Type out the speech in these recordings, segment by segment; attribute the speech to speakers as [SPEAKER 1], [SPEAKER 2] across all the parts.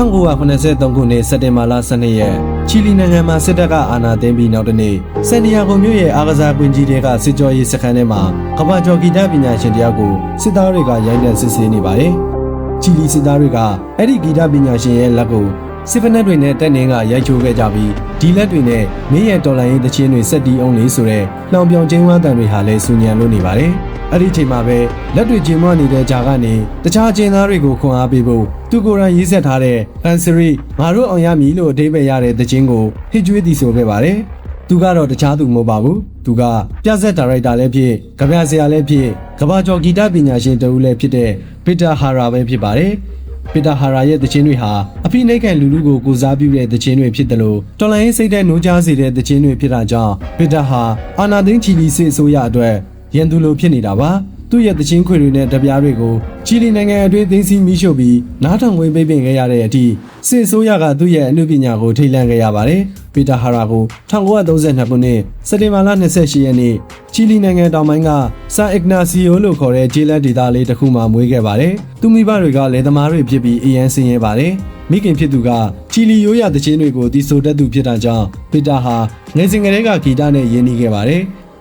[SPEAKER 1] 1983 ခုနှစ်စက်တင်ဘာလ12ရက်ချီလီနိုင်ငံမှာစစ်တပ်ကအာဏာသိမ်းပြီးနောက်တစ်နေ့ဆန်တီယာဂိုမြို့ရဲ့အားကစားကွင်းကြီးတွေကစစ်ကြောရေးစခန်းထဲမှာကမ္ဘာကျော်ဂီတပညာရှင်တယောက်ကိုစစ်သားတွေကရိုက်နှက်စစ်ဆေးနေပါတယ်။ချီလီစစ်သားတွေကအဲ့ဒီဂီတပညာရှင်ရဲ့လက်ကိုစစ်ဖက်နှက်တွေနဲ့တက်နှင်းကရိုက်ချိုးခဲ့ကြပြီးဒီလက်တွေနဲ့မင်းရဲ့တော်လိုင်းရေးသချင်းတွေဆက်တီးအောင်လေးဆိုတဲ့နှောင်ပြောင်ချင်းဝမ်းတန်တွေဟာလည်းစူညံလို့နေပါတယ်။အဲ့ဒီချိန်မှာပဲလက်တွေကျင်းမနေတဲ့ဂျာကနေတခြားကျင်းသားတွေကိုခွန်အားပေးဖို့သူကိုယ်တိုင်ရေးဆက်ထားတဲ့အန်ဆရီငါတို့အောင်ရမည်လို့အဓိပ္ပာယ်ရတဲ့သချင်းကိုဟစ်ကြွေးတည်ဆိုခဲ့ပါတယ်။သူကတော့တခြားသူမဟုတ်ပါဘူး။သူကပြဆက်ဒါရိုက်တာလည်းဖြစ်၊ကဗျာဆရာလည်းဖြစ်၊ကမ္ဘာကျော်ဂီတပညာရှင်တဦးလည်းဖြစ်တဲ့ပီတာဟာရာပဲဖြစ်ပါတယ်။ပီတာဟာရာရဲ့သချင်းတွေဟာအဖိနှိတ်ခံလူလူကိုကိုစားပြုတဲ့သချင်းတွေဖြစ်တယ်လို့တော်လိုင်းစိတ်တဲ့နှိုးကြားစေတဲ့သချင်းတွေဖြစ်တာကြောင့်ပီတာဟာအာနာသိန်းချီလီစစ်အစိုးရအတွက်ရန်သူလိုဖြစ်နေတာပါသူ့ရဲ့သချင်းခွေတွေနဲ့တပြားတွေကိုချီလီနိုင်ငံအတွင်းသိမ်းဆည်းမိရှုပ်ပြီးနားထောင်ဝင်ပိတ်ပင်ခဲ့ရတဲ့အထိစစ်အစိုးရကသူ့ရဲ့အမှုပညာကိုထိတ်လန့်ခဲ့ရပါတယ်ပီတာဟာရာကို1932ခုနှစ်စက်တင်ဘာလ28ရက်နေ့ချီလီနိုင်ငံတောင်ပိုင်းကဆာအစ်ဂနာစီယိုလို့ခေါ်တဲ့ဂျေလက်ဒေသလေးတစ်ခုမှာမွေးခဲ့ပါတယ်သူမိဘတွေကလယ်သမားတွေဖြစ်ပြီးအရန်ဆင်းရဲပါတယ်မိခင်ဖြစ်သူကချီလီရိုးရာသချင်းတွေကိုတီးဆိုတတ်သူဖြစ်တာကြောင့်ပီတာဟာငယ်စဉ်ကတည်းကဂီတနဲ့ရင်းနှီးခဲ့ပါတယ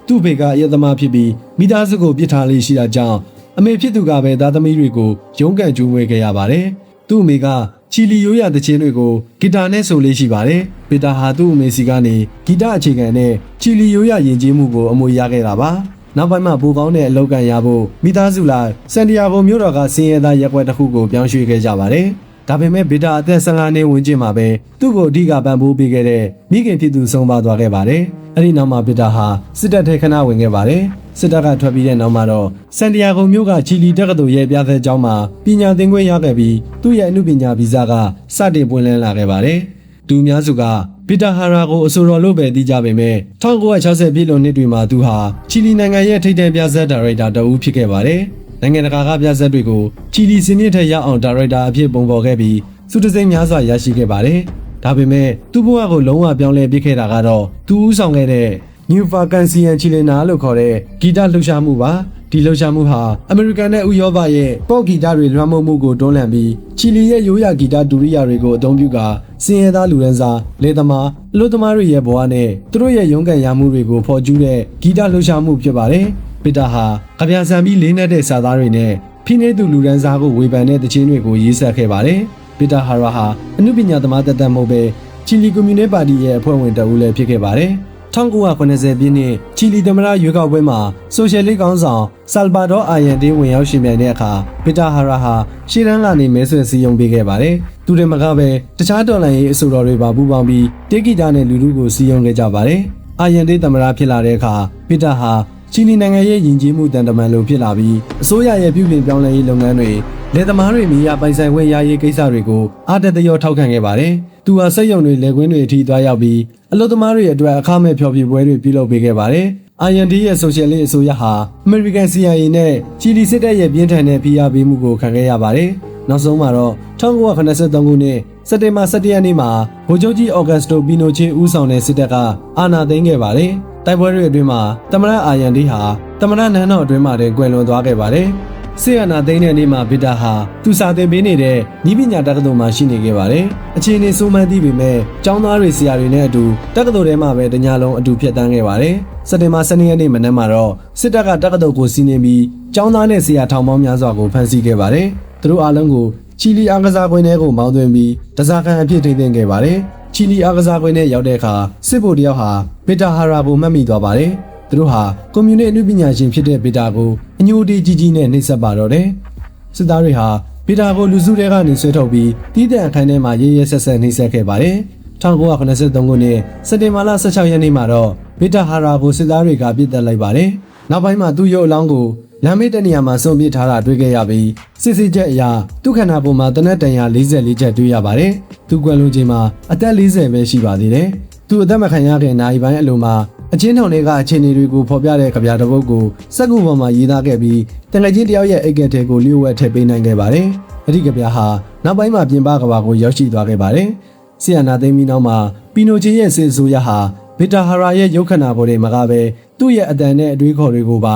[SPEAKER 1] ်သူ့ဖေကအယက်သမားဖြစ်ပြီးမိသားစုကိုပြစ်ထားလေးရှိတာကြောင့်အမေဖြစ်သူကပဲသားသမီးတွေကိုရုန်းကန်ကြိုးဝဲခဲ့ရပါတယ်။သူ့အမေကချီလီရိုးရာသချင်းတွေကိုဂီတာနဲ့ဆိုလေးရှိပါတယ်။ပီတာဟာသူ့အမေစီကနေဂီတအခြေခံနဲ့ချီလီရိုးရာယဉ်ကျေးမှုကိုအမွေရခဲ့တာပါ။နောက်ပိုင်းမှာပိုကောင်းတဲ့အလုပ်ကန်ရဖို့မိသားစုလိုက်ဆန်တီယာဂိုမြို့တော်ကစင်ရဲသားရပ်ကွက်တစ်ခုကိုပြောင်းရွှေ့ခဲ့ကြပါတယ်။ဒါပေမဲ့ပီတာအသက်15နှစ်ဝန်းကျင်မှာပဲသူ့ကိုအဓိကပံ့ပိုးပေးခဲ့တဲ့မိခင်ဖြစ်သူဆုံးပါသွားခဲ့ပါတယ်။အဲ့ဒီနောက်မှာပီတာဟာစစ်တပ်ထဲခဏဝင်ခဲ့ပါတယ်။စစ်တပ်ကထွက်ပြီးတဲ့နောက်မှာတော့ဆန်တီယာဂိုမြို့ကချီလီတက္ကသိုလ်ရဲ့ပြသက်ကျောင်းမှာပညာသင်ခွင့်ရခဲ့ပြီးသူ့ရဲ့အမှုပညာဗီဇာကစတင်ပွင့်လင်းလာခဲ့ပါတယ်။သူအများစုကပီတာဟာရာကိုအဆိုတော်လို့ပဲသိကြပေမဲ့1960ပြည့်လွန်နှစ်တွေမှာသူဟာချီလီနိုင်ငံရဲ့ထိပ်တန်းပြဆက်ဒါရိုက်တာတဦးဖြစ်ခဲ့ပါတယ်။နိုင်ငံတကာကပြဆက်တွေကိုချီလီစင်မြင့်ထက်ရောက်အောင်ဒါရိုက်တာအဖြစ်ပုံဖော်ခဲ့ပြီးစုတစိမ့်များစွာရရှိခဲ့ပါတယ်။ဒါပေမဲ့သူ့ဘဝကိုလုံးဝပြောင်းလဲပစ်ခဲ့တာကတော့သူဦးဆောင်ခဲ့တဲ့ New Vacancy Chilena လို့ခေါ်တဲ့ဂီတလှူရှာမှုပါဒီလှူရှာမှုဟာအမေရိကန်နဲ့ဥရောပရဲ့ပေါ့ဂီတတွေလွှမ်းမိုးမှုကိုတွန်းလှန်ပြီးချီလီရဲ့ရိုးရာဂီတဒူရိယာတွေကိုအသုံးပြုကာစင်ရဲသားလူရန်စာလေသမားအလို့သမားတွေရဲ့ဘဝနဲ့သူတို့ရဲ့ရုန်းကန်ရမှုတွေကိုဖော်ကျူးတဲ့ဂီတလှူရှာမှုဖြစ်ပါတယ်ပီတာဟာကြပြဆန်ပြီးလေးနက်တဲ့စာသားတွေနဲ့ဖိနှိပ်သူလူရန်စာကိုဝေဖန်တဲ့သချင်းတွေကိုရေးဆက်ခဲ့ပါတယ်ပီတာဟာရာဟာအမှုပညာသမားတသက်မဟုတ်ပဲချီလီကွန်မြူနစ်ပါတီရဲ့အဖွဲ့ဝင်တဦးလည်းဖြစ်ခဲ့ပါတယ်1990ပြည့်နှစ်ချီလီသမ္မတရွေးကောက်ပွဲမှာဆိုရှယ်လစ်ခေါင်းဆောင်ဆာလ်ဗာဒေါအာယန်တေးဝင်ရောက်ရှင်ပြိုင်တဲ့အခါပီတာဟာရာဟာရှေ့တန်းကနေမဲဆွယ်စည်းရုံးပေးခဲ့ပါတယ်။သူတွေမကပဲတခြားတော်လှန်ရေးအဆိုတော်တွေပါပူးပေါင်းပြီးတေးဂီတနဲ့လူလူကိုစည်းရုံးခဲ့ကြပါတယ်။အာယန်တေးသမ္မတဖြစ်လာတဲ့အခါပီတာဟာချီလီနိုင်ငံရဲ့ယဉ်ကျေးမှုတန်တမန်လိုဖြစ်လာပြီးအစိုးရရဲ့ပြုပြင်ပြောင်းလဲရေးလုပ်ငန်းတွေလယ်သမားတွေမြေယာပိုင်ဆိုင်ခွင့်ရရေးကိစ္စတွေကိုအားတက်သရောထောက်ခံခဲ့ပါတယ်။သူဟာစက်ရုံတွေလယ်ကွင်းတွေအထိသွားရောက်ပြီးအလုပ်သမားတွေအတွက်အခမဲ့ဖျော်ဖြေပွဲတွေပြုလုပ်ပေးခဲ့ပါတယ်။ IND ရဲ့ဆိုရှယ်လစ်အစိုးရဟာ American CIA နဲ့ချီလီစစ်တပ်ရဲ့ပြင်းထန်တဲ့ဖိအားပေးမှုကိုခံခဲ့ရပါတယ်။နောက်ဆုံးမှာတော့1983ခုနှစ်စက်တင်ဘာ17ရက်နေ့မှာဗိုလ်ချုပ်ကြီးအော်ဂတ်စတိုပီနိုချေဦးဆောင်တဲ့စစ်တပ်ကအာဏာသိမ်းခဲ့ပါတယ်။တိုက်ပွဲတွေအတွင်းမှာသမ္မတ IND ဟာသမ္မတနန်းတော်အတွင်းမှာတင်ကွယ်လွန်သွားခဲ့ပါတယ်။ဆီယနာသိန်းတဲ့နေ့မှာပီတာဟာသူစာသင်ပေးနေတဲ့ဤပညာတက္ကသိုလ်မှာရှိနေခဲ့ပါတယ်။အခြေအနေဆိုးမှန်းသိပေမဲ့ကျောင်းသားတွေဆရာတွေနဲ့အတူတက္ကသိုလ်ထဲမှာပဲတညလုံးအတူဖြတ်တန်းခဲ့ပါတယ်။စက်တင်ဘာ12ရက်နေ့မနက်မှာတော့စစ်တပ်ကတက္ကသိုလ်ကိုစီးနင်းပြီးကျောင်းသားနဲ့ဆရာထောင်ပေါင်းများစွာကိုဖမ်းဆီးခဲ့ပါတယ်။သူတို့အားလုံးကိုချီလီအားကစားကွင်းထဲကိုမောင်းသွင်းပြီးတစားခံအဖြစ်ထိန်းသိမ်းခဲ့ပါတယ်။ချီလီအားကစားကွင်းထဲရောက်တဲ့အခါစစ်ဗိုလ်တယောက်ဟာပီတာဟာရာကိုမှတ်မိသွားပါတယ်။သူတို့ဟာကွန်မြူနစ်အမှုပညာရှင်ဖြစ်တဲ့ပီတာကိုအညိုတီးကြီးကြီးနဲ့နှိပ်စက်ပါတော့တယ်။စစ်သားတွေဟာပီတာကိုလူစုထဲကနေဆွဲထုတ်ပြီးတီးတဲ့အခန်းထဲမှာရဲရဲဆက်ဆက်နှိပ်စက်ခဲ့ပါတယ်။1983ခုနှစ်စက်တင်ဘာလ16ရက်နေ့မှာတော့ပီတာဟာရာကိုစစ်သားတွေကပြစ်တက်လိုက်ပါတယ်။နောက်ပိုင်းမှာသူ့ရုပ်အလောင်းကိုလမ်းမေးတဲ့နေရာမှာစွန့်ပစ်ထားတာတွေ့ခဲ့ရပြီးစစ်စစ်ချက်အရာသူ့ခန္ဓာကိုယ်မှာတနက်တန်ရာ44ချက်တွေ့ရပါတယ်။သူကွယ်လွန်ချိန်မှာအသက်40ပဲရှိပါသေးတယ်။သူအသက်မခံရခင်နိုင်ပိုင်းအလိုမှာအချင်းထောင်တွေကအခြေအနေတွေကိုဖော်ပြတဲ့ကြပြတစ်ပုဒ်ကိုစက်ကူပေါ်မှာရေးသားခဲ့ပြီးတန်ငယ်ချင်းတယောက်ရဲ့အိတ်ကက်ထဲကိုလျှို့ဝှက်ထည့်ပေးနိုင်ခဲ့ပါတယ်။အဲ့ဒီကြပြဟာနောက်ပိုင်းမှာပြင်ပကဘာကိုရောက်ရှိသွားခဲ့ပါတယ်။ဆီယနာသိမ်းပြီးနောက်မှာပီနိုချေရဲ့စစ်အစိုးရဟာပီတာဟာရာရဲ့ရုပ်ခန္ဓာကိုယ်တွေမှာကပဲသူ့ရဲ့အတန်နဲ့အတွေးခေါ်တွေကိုပါ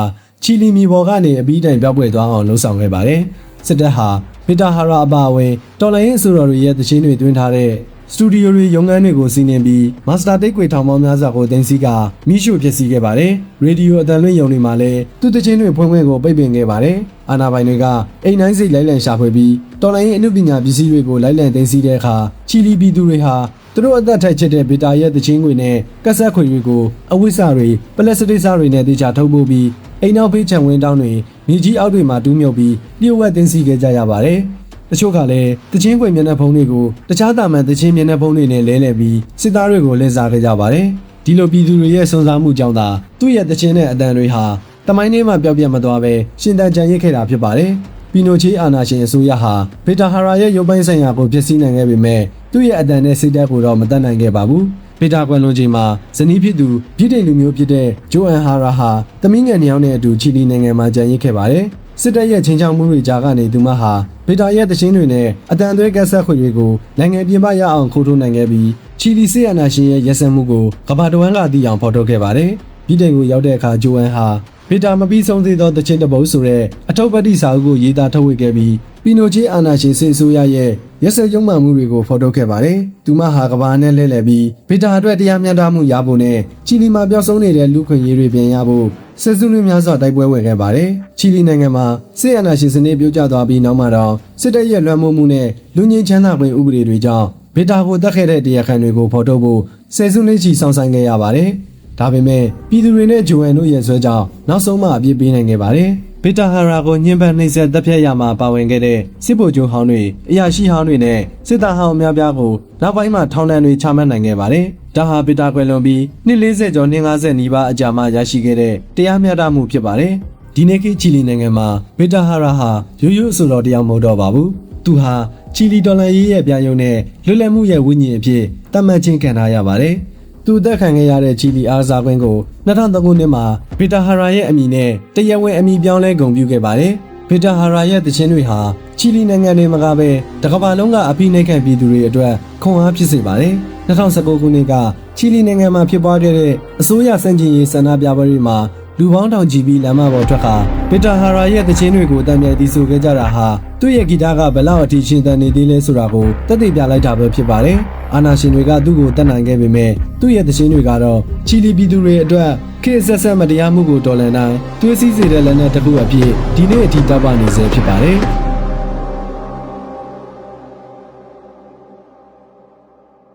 [SPEAKER 1] ချီလီမီဘော်ကနေအပြီးတိုင်ပြောက်ွယ်သွားအောင်လှုံ့ဆော်ခဲ့ပါတယ်။စစ်တပ်ဟာ ဗီတာဟာရာအပါအဝင်တော်လိုင်းရင်အဆိုတော်တွေရဲ့သချင်းတွေတွင်းထားတဲ့စတူဒီယိုတွေရုံးခန်းတွေကိုစီးနင်းပြီးမာစတာတိတ်ခွေထောင်ပေါင်းများစွာကိုတင်စီကမိရှုဖြစ်စီခဲ့ပါတယ်။ရေဒီယိုအတန်လွင့်ရုံတွေမှာလည်းသူ့သချင်းတွေဖွင့်ခွင့်ကိုပိတ်ပင်ခဲ့ပါတယ်။အာနာပိုင်တွေကအိမ်တိုင်းစိတ်လိုက်လံရှာဖွေပြီးတော်လိုင်းရင်အမှုပညာပစ္စည်းတွေကိုလိုက်လံတင်စီတဲ့အခါချီလီပြည်သူတွေဟာသူတို့အသက်ထိုက်ချစ်တဲ့ဗီတာရဲ့သချင်းတွေနဲ့ကက်ဆက်ခွေတွေကိုအဝိစာတွေပလက်စတစ်စာတွေနဲ့တေချာထုတ်ပို့ပြီးအိမ်နောက်ဖေးချံဝင်းတောင်းတွေမြေကြီးအောက်တွေမှာတူးမြုပ်ပြီးလျှို့ဝှက်တင်စီခဲ့ကြရပါတယ်။တချို့ကလည်းတချင်းခွေမျက်နှာဖုံးတွေကိုတခြားတာမန်တချင်းမျက်နှာဖုံးတွေနဲ့လဲလှယ်ပြီးစစ်သားတွေကိုလည်စားခဲ့ကြပါတယ်။ဒီလိုပြည်သူတွေရဲ့စွန့်စားမှုကြောင့်သာသူ့ရဲ့တချင်းနဲ့အတန်တွေဟာတမိုင်းထဲမှာပျောက်ပြတ်မသွားပဲရှင်သန်ကြံရစ်ခဲ့တာဖြစ်ပါတယ်။ပီနိုချေအာနာရှင်အစိုးရဟာဗီတာဟာရာရဲ့ရုပ်ပိုင်းဆိုင်ရာကိုဖျက်ဆီးနိုင်ခဲ့ပေမဲ့သူ့ရဲ့အတန်နဲ့စိတ်ဓာတ်ကိုတော့မတတ်နိုင်ခဲ့ပါဘူး။ဗီတာကွယ်လွန်ချိန်မှာဇနီးဖြစ်သူပြည်တိန်လူမျိုးဖြစ်တဲ့ဂျိုအန်ဟာရာဟာသမီးငယ်နှစ်ယောက်နဲ့အတူချီလီနိုင်ငံမှာကြံရစ်ခဲ့ပါတယ်။စစ်တပ်ရဲ့ချင်းချောက်မှုတွေကြားကနေသူမဟာဗီတာရဲ့တခြင်းတွေနဲ့အတန်သွဲကက်ဆက်ခွေတွေကိုနိုင်ငံပြင်ပရအောင်ခိုးထုတ်နိုင်ခဲ့ပြီးချီလီစစ်အာဏာရှင်ရဲ့ရက်စက်မှုကိုကမ္ဘာတဝန်းကသိအောင်ဖော်ထုတ်ခဲ့ပါတယ်။ပြည်တိုင်ကိုရောက်တဲ့အခါဂျိုအန်ဟာဗီတာမပြီးဆုံးသေးသောတခြင်းတစ်ပုဒ်ဆိုတဲ့အထုပ်ပတ်တိစာအုပ်ကိုရေးသားထုတ်ဝေခဲ့ပြီးပီနိုချေအာဏာရှင်စစ်အစိုးရရဲ့ရက်စက်ကြုံမှမှုတွေကိုဖော်ထုတ်ခဲ့ပါတယ်။သူမဟာကမ္ဘာနဲ့လဲလှယ်ပြီးဗီတာအတွက်တရားမျှတမှုရဖို့နဲ့ချီလီမှာပျောက်ဆုံးနေတဲ့လူခွင့်ရေးတွေပြန်ရဖို့ဆက်စုနှစ်များစွာတိုက်ပွဲဝင်ခဲ့ပါတယ်။ချီလီနိုင်ငံမှာစစ်အာဏာရှင်စနစ်ပြိုကျသွားပြီးနောက်မှာတော့စစ်တပ်ရဲ့လွှမ်းမိုးမှုနဲ့လူငင်းချမ်းသာခွင့်ဥပဒေတွေကြောင့်ဗီတာကိုတတ်ခဲ့တဲ့တရားခံတွေကိုဖော်ထုတ်ဖို့ဆယ်စုနှစ်ချီစောင့်ဆိုင်းခဲ့ရပါတယ်။ဒါပေမဲ့ပြည်သူတွေနဲ့ဂျိုအန်တို့ရဲ့ဆွဲကြောင့်နောက်ဆုံးမှအပြစ်ပေးနိုင်ခဲ့ပါတယ်။ဗီတာဟာရာကိုညှဉ်းပန်းနှိပ်စက်တပ်ဖြတ်ရမှာပါဝင်ခဲ့တဲ့စစ်ဗိုလ်ချုပ်ဟောင်းတွေအရာရှိဟောင်းတွေနဲ့စစ်သားဟောင်းအများပြားကိုနောက်ပိုင်းမှာထောင်ဒဏ်တွေချမှတ်နိုင်ခဲ့ပါတယ်။ဒါဟာဗီတာကွယ်လွန်ပြီးနှစ်40ကျော်နှစ်50နီးပါးအကြာမှရရှိခဲ့တဲ့တရားမျှတမှုဖြစ်ပါတယ်။ဒီနေ့ခေတ်ချီလီနိုင်ငံမှာဗီတာဟာရာဟာရိုးရိုးအဆိုတော်တရားမဟုတ်တော့ပါဘူး။သူဟာချီလီဒေါ်လာရေးရဲ့ပြယုံနဲ့လွတ်လပ်မှုရဲ့ဝိညာဉ်အဖြစ်သတ်မှတ်ခြင်းခံထားရပါတယ်။သူအသက်ခံခဲ့ရတဲ့ချီလီအားစားကွင်းကို2003ခုနှစ်မှာဗီတာဟာရာရဲ့အမည်နဲ့တရားဝင်အမည်ပြောင်းလဲဂုဏ်ပြုခဲ့ပါတယ်။ဗီတာဟာရာရဲ့သချင်းတွေဟာချီလီနိုင်ငံတွေမှာကပဲတကမ္ဘာလုံးကအဖိနှိပ်ခံပြည်သူတွေအတွက်ခွန်အားဖြစ်စေပါတယ်။2019ခုနှစ်ကချီလီနိုင်ငံမှာဖြစ်ပွားခဲ့တဲ့အစိုးရစံကျင်ရေးဆန္ဒပြပွဲတွေမှာလူပေါင်းထောင်ချီပြီးလမ်းမပေါ်ထွက်ခါဗီတာဟာရာရဲ့သချင်းတွေကိုတံမြဲတီးဆိုခဲ့ကြတာဟာသူ့ရဲ့ဂီတကဘယ်လောက်အထိရှင်သန်နေသေးလဲဆိုတာကိုသက်သေပြလိုက်တာပဲဖြစ်ပါတယ်။အာနာရှင်တွေကသူ့ကိုတတ်နိုင်ခဲ့ပေမဲ့သူ့ရဲ့သချင်းတွေကတော့ချီလီပြည်သူတွေအတွက်ခေတ်ဆက်ဆက်မတရားမှုကိုတော်လှန်နိုင်သွေးစည်းစေတဲ့လက်နက်တစ်ခုအဖြစ်ဒီနေ့အထိတောက်ပနေစေဖြစ်ပါတယ်။